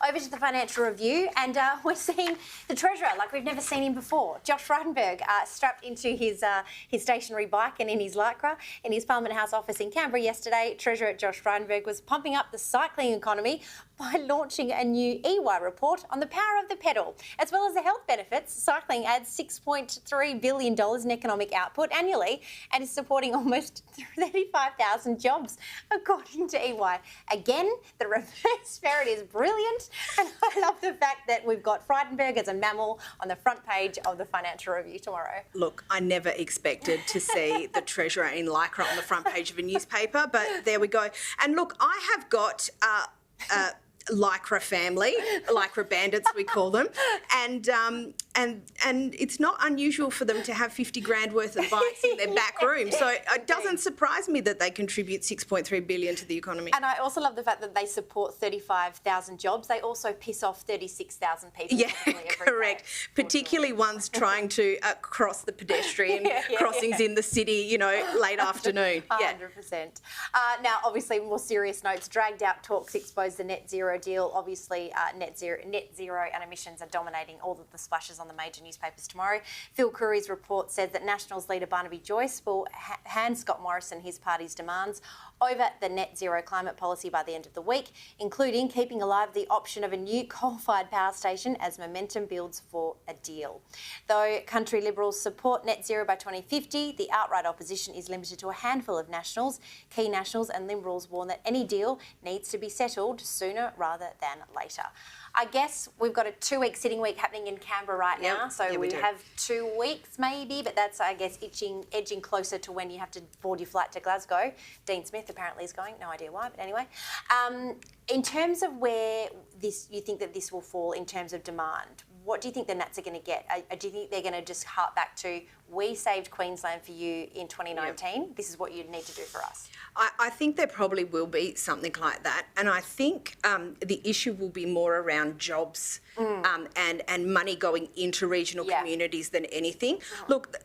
over to the Financial Review, and we're seeing the Treasurer like we've never seen him before. Josh Frydenberg strapped into his stationary bike and in his Lyrca in his Parliament House office in Canberra yesterday. Treasurer Josh Frydenberg was pumping up the cycling economy by launching a new EY report on the power of the pedal. As well as the health benefits, cycling adds $6.3 billion in economic output annually and is supporting almost 35,000 jobs, according to EY. Again, the reverse ferret is brilliant, and I love the fact that we've got Frydenberg as a mammal on the front page of the Financial Review tomorrow. Look, I never expected to see the Treasurer in Lyrca on the front page of a newspaper, but there we go. And look, I have got Lyrca family, Lyrca bandits we call them, and it's not unusual for them to have 50 grand worth of bikes in their back room. So it doesn't surprise me that they contribute 6.3 billion to the economy. And I also love the fact that they support 35,000 jobs. They also piss off 36,000 people. Yeah, every correct. day. Particularly ones trying to cross the pedestrian crossings in the city, late afternoon. 100%. Now, obviously, more serious notes. Dragged out talks expose the net zero deal. Obviously, net zero and emissions are dominating all of the splashes on the major newspapers tomorrow. Phil Curry's report said that Nationals leader Barnaby Joyce will hand Scott Morrison his party's demands over the net zero climate policy by the end of the week, including keeping alive the option of a new coal-fired power station as momentum builds for a deal. Though country Liberals support net zero by 2050, the outright opposition is limited to a handful of Nationals. Key Nationals and Liberals warn that any deal needs to be settled sooner rather than later. I guess we've got a 2-week sitting week happening in Canberra right now, so we have 2 weeks maybe, but that's, I guess, edging closer to when you have to board your flight to Glasgow. Dean Smith apparently is going, no idea why, but anyway. In terms of where you think that this will fall in terms of demand, what do you think the Nats are going to get? Do you think they're going to just hark back to, we saved Queensland for you in 2019, this is what you need to do for us? I think there probably will be something like that. And I think the issue will be more around jobs and money going into regional communities than anything. Look,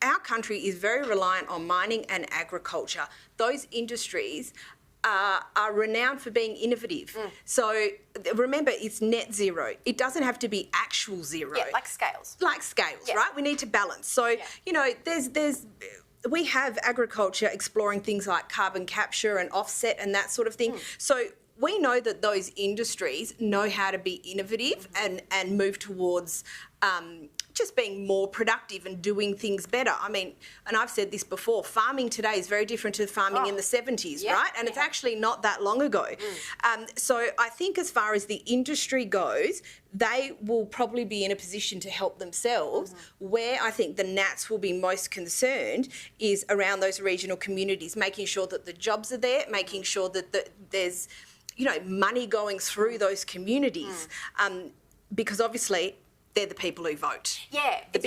our country is very reliant on mining and agriculture. Those industries are renowned for being innovative. So remember, it's net zero. It doesn't have to be actual zero. Yeah, like scales. Like scales, right? We need to balance. So, we have agriculture exploring things like carbon capture and offset and that sort of thing. So we know that those industries know how to be innovative and move towards just being more productive and doing things better. I mean, and I've said this before, farming today is very different to farming in the 70s, right? And it's actually not that long ago. So I think as far as the industry goes, they will probably be in a position to help themselves. Where I think the Nats will be most concerned is around those regional communities, making sure that the jobs are there, making sure that there's, money going through those communities. Because obviously they're the people who vote. Yeah. The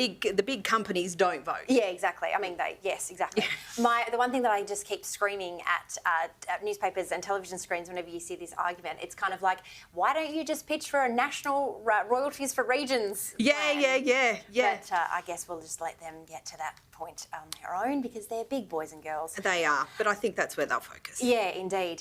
big companies don't vote. Yeah, exactly. I mean, yes, exactly. The one thing that I just keep screaming at newspapers and television screens whenever you see this argument, it's kind of like, why don't you just pitch for a national royalties for regions? Yeah. But I guess we'll just let them get to that point on their own because they're big boys and girls. They are, but I think that's where they'll focus. Yeah, indeed.